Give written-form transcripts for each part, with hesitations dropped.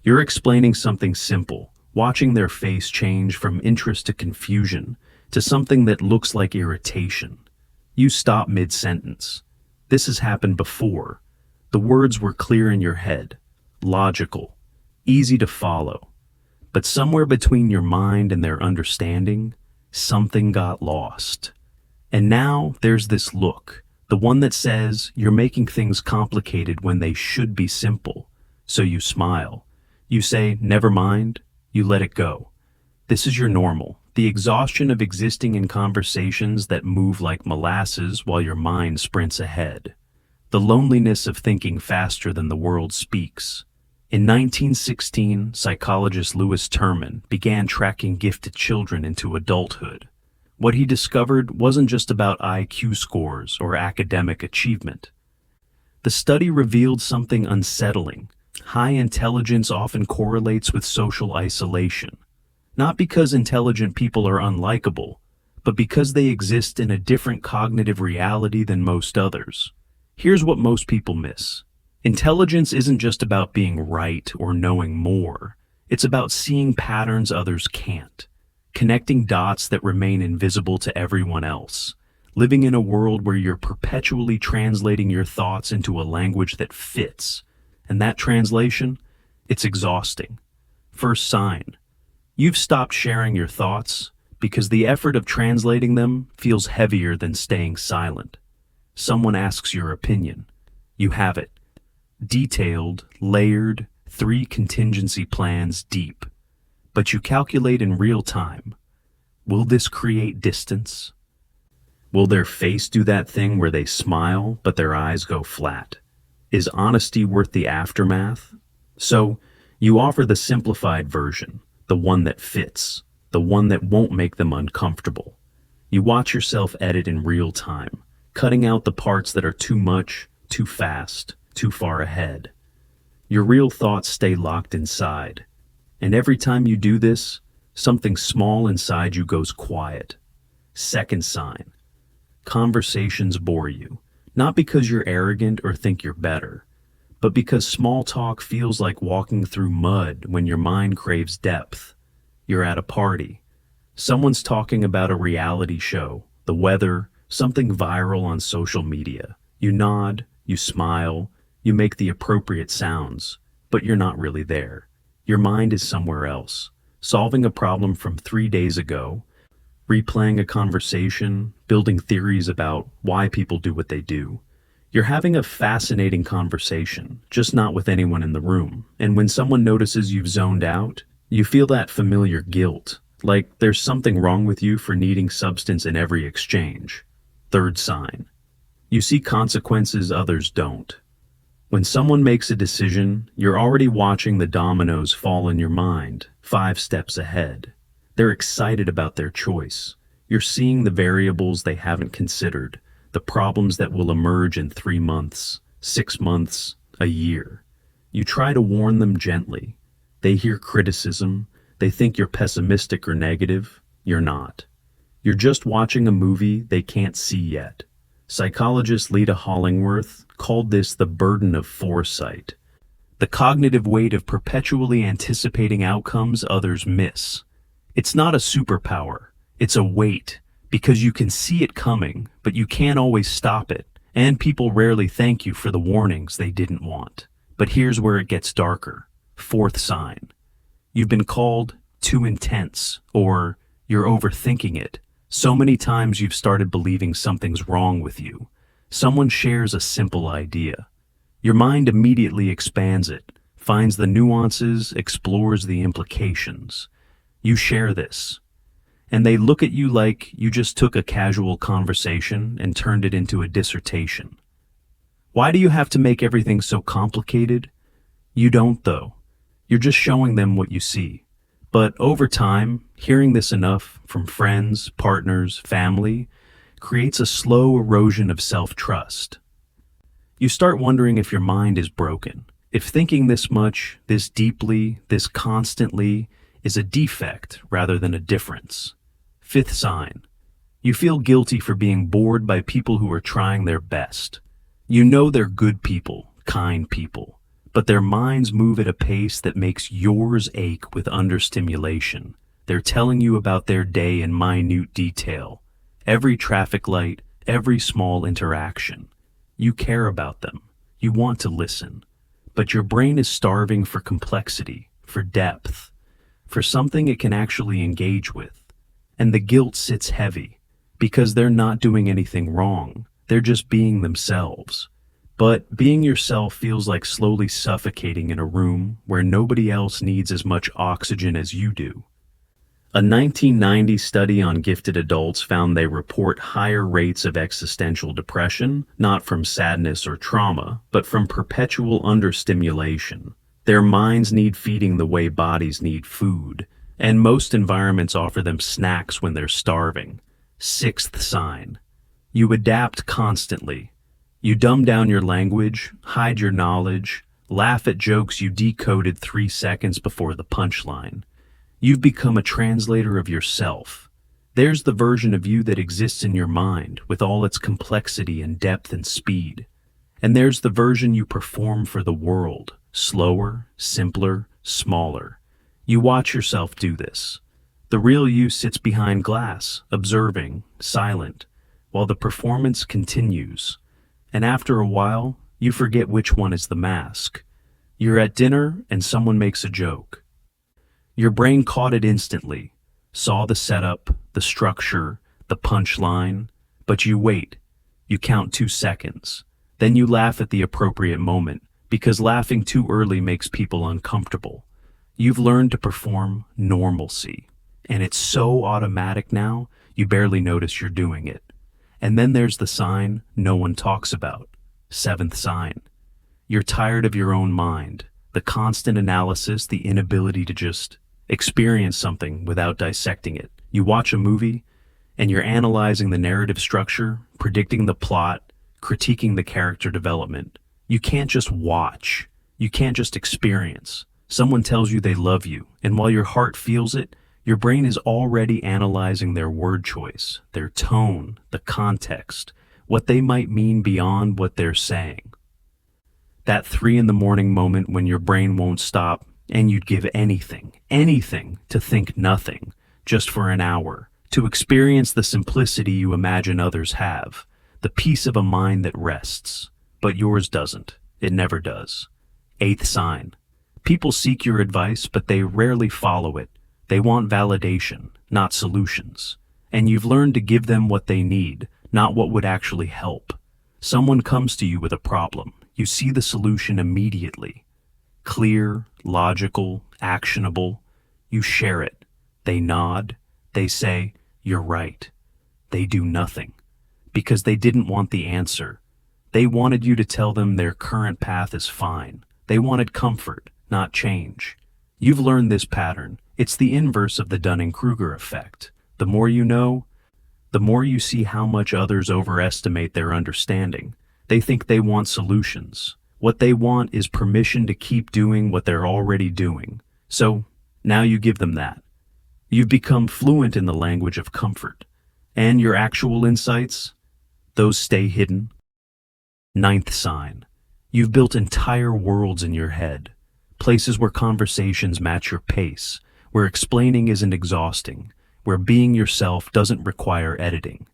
You're explaining something simple, watching their face change from interest to confusion to something that looks like irritation. You stop mid-sentence. This has happened before. The words were clear in your head, logical, easy to follow. But somewhere between your mind and their understanding, something got lost. And now there's this look, the one that says you're making things complicated when they should be simple. So you smile. You say, never mind. You let it go. This is your normal, the exhaustion of existing in conversations that move like molasses while your mind sprints ahead. The loneliness of thinking faster than the world speaks. In 1916, psychologist Lewis Terman began tracking gifted children into adulthood. What he discovered wasn't just about IQ scores or academic achievement. The study revealed something unsettling. High intelligence often correlates with social isolation. Not because intelligent people are unlikable, but because they exist in a different cognitive reality than most others. Here's what most people miss. Intelligence isn't just about being right or knowing more. It's about seeing patterns others can't, connecting dots that remain invisible to everyone else, living in a world where you're perpetually translating your thoughts into a language that fits. And that translation, it's exhausting. First sign, you've stopped sharing your thoughts because the effort of translating them feels heavier than staying silent. Someone asks your opinion. You have it. Detailed, layered, 3 contingency plans deep. But you calculate in real time. Will this create distance? Will their face do that thing where they smile but their eyes go flat? Is honesty worth the aftermath? So, you offer the simplified version, the one that fits, the one that won't make them uncomfortable. You watch yourself edit in real time, cutting out the parts that are too much, too fast, too far ahead. Your real thoughts stay locked inside. And every time you do this, something small inside you goes quiet. Second sign. Conversations bore you. Not because you're arrogant or think you're better, but because small talk feels like walking through mud when your mind craves depth. You're at a party. Someone's talking about a reality show, the weather, something viral on social media. You nod, you smile, you make the appropriate sounds, but you're not really there. Your mind is somewhere else, solving a problem from 3 days ago, replaying a conversation, building theories about why people do what they do. You're having a fascinating conversation, just not with anyone in the room. And when someone notices you've zoned out, you feel that familiar guilt, like there's something wrong with you for needing substance in every exchange. Third sign. You see consequences others don't. When someone makes a decision, you're already watching the dominoes fall in your mind, 5 steps ahead. They're excited about their choice. You're seeing the variables they haven't considered, the problems that will emerge in 3 months, 6 months, a year. You try to warn them gently. They hear criticism. They think you're pessimistic or negative. You're not. You're just watching a movie they can't see yet. Psychologist Lita Hollingworth called this the burden of foresight, the cognitive weight of perpetually anticipating outcomes others miss. It's not a superpower, it's a weight, because you can see it coming, but you can't always stop it, and people rarely thank you for the warnings they didn't want. But here's where it gets darker. Fourth sign. You've been called too intense, or you're overthinking it. So many times you've started believing something's wrong with you. Someone shares a simple idea. Your mind immediately expands it, finds the nuances, explores the implications. You share this, and they look at you like you just took a casual conversation and turned it into a dissertation. Why do you have to make everything so complicated? You don't, though. You're just showing them what you see. But over time, hearing this enough from friends, partners, family, creates a slow erosion of self-trust. You start wondering if your mind is broken, if thinking this much, this deeply, this constantly, is a defect rather than a difference. Fifth sign. You feel guilty for being bored by people who are trying their best. You know they're good people, kind people, but their minds move at a pace that makes yours ache with understimulation. They're telling you about their day in minute detail. Every traffic light, every small interaction. You care about them. You want to listen. But your brain is starving for complexity, for depth, for something it can actually engage with. And the guilt sits heavy, because they're not doing anything wrong. They're just being themselves. But being yourself feels like slowly suffocating in a room where nobody else needs as much oxygen as you do. A 1990 study on gifted adults found they report higher rates of existential depression, not from sadness or trauma, but from perpetual understimulation. Their minds need feeding the way bodies need food, and most environments offer them snacks when they're starving. Sixth sign. You adapt constantly. You dumb down your language, hide your knowledge, laugh at jokes you decoded 3 seconds before the punchline. You've become a translator of yourself. There's the version of you that exists in your mind, with all its complexity and depth and speed. And there's the version you perform for the world, slower, simpler, smaller. You watch yourself do this. The real you sits behind glass, observing, silent, while the performance continues. And after a while, you forget which one is the mask. You're at dinner and someone makes a joke. Your brain caught it instantly, saw the setup, the structure, the punchline, but you wait. You count 2 seconds. Then you laugh at the appropriate moment, because laughing too early makes people uncomfortable. You've learned to perform normalcy, and it's so automatic now, you barely notice you're doing it. And then there's the sign no one talks about. Seventh sign. You're tired of your own mind, the constant analysis, the inability to just experience something without dissecting it. You watch a movie, and you're analyzing the narrative structure, predicting the plot, critiquing the character development. You can't just watch. You can't just experience. Someone tells you they love you, and while your heart feels it, your brain is already analyzing their word choice, their tone, the context, what they might mean beyond what they're saying. That 3 a.m. moment when your brain won't stop, and you'd give anything to think nothing, just for an hour, to experience the simplicity you imagine others have, the peace of a mind that rests. But yours doesn't. It never does. Eighth sign. People seek your advice, but they rarely follow it. They want validation, not solutions. And you've learned to give them what they need, not what would actually help. Someone comes to you with a problem. You see the solution immediately. Clear, logical, actionable. You share it. They nod. They say, "You're right." They do nothing. Because they didn't want the answer. They wanted you to tell them their current path is fine. They wanted comfort, not change. You've learned this pattern. It's the inverse of the Dunning-Kruger effect. The more you know, the more you see how much others overestimate their understanding. They think they want solutions. What they want is permission to keep doing what they're already doing. So, now you give them that. You've become fluent in the language of comfort. And your actual insights, those stay hidden. Ninth sign. You've built entire worlds in your head. Places where conversations match your pace, where explaining isn't exhausting, where being yourself doesn't require editing.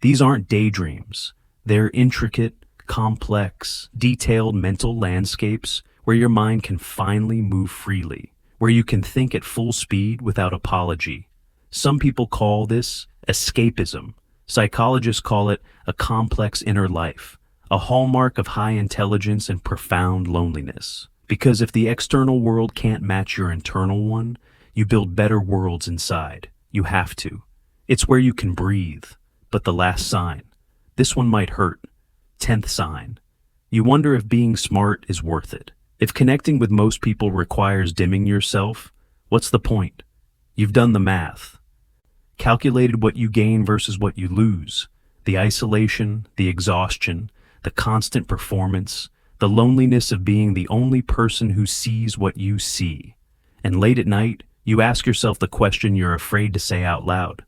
These aren't daydreams. They're intricate, complex, detailed mental landscapes where your mind can finally move freely, where you can think at full speed without apology. Some people call this escapism. Psychologists call it a complex inner life, a hallmark of high intelligence and profound loneliness. Because if the external world can't match your internal one, you build better worlds inside. You have to. It's where you can breathe. But the last sign, this one might hurt. 10th sign. You wonder if being smart is worth it. If connecting with most people requires dimming yourself, what's the point? You've done the math. Calculated what you gain versus what you lose. The isolation, the exhaustion, the constant performance, the loneliness of being the only person who sees what you see. And late at night, you ask yourself the question you're afraid to say out loud.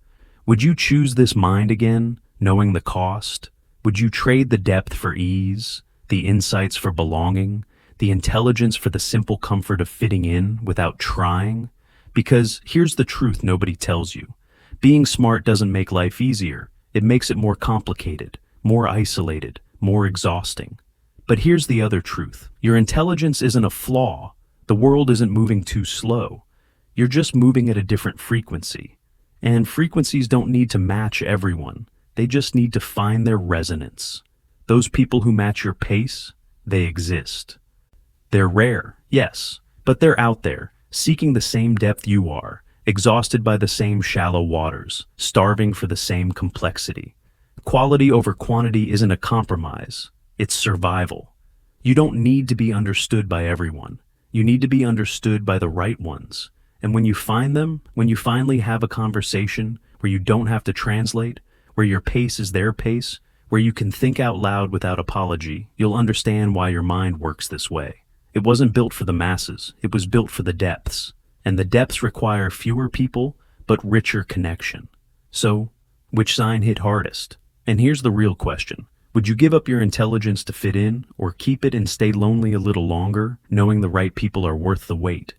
Would you choose this mind again, knowing the cost? Would you trade the depth for ease, the insights for belonging, The intelligence for the simple comfort of fitting in without trying? Because here's the truth nobody tells you. Being smart doesn't make life easier. It makes it more complicated, more isolated, more exhausting. But here's the other truth. Your intelligence isn't a flaw. The world isn't moving too slow. You're just moving at a different frequency. And frequencies don't need to match everyone. They just need to find their resonance. Those people who match your pace, they exist. They're rare, yes, but they're out there, seeking the same depth you are, exhausted by the same shallow waters, starving for the same complexity. Quality over quantity isn't a compromise, it's survival. You don't need to be understood by everyone. You need to be understood by the right ones. And when you find them, when you finally have a conversation where you don't have to translate, where your pace is their pace, where you can think out loud without apology, you'll understand why your mind works this way. It wasn't built for the masses, it was built for the depths. And the depths require fewer people, but richer connection. So, which sign hit hardest? And here's the real question. Would you give up your intelligence to fit in, or keep it and stay lonely a little longer, knowing the right people are worth the wait?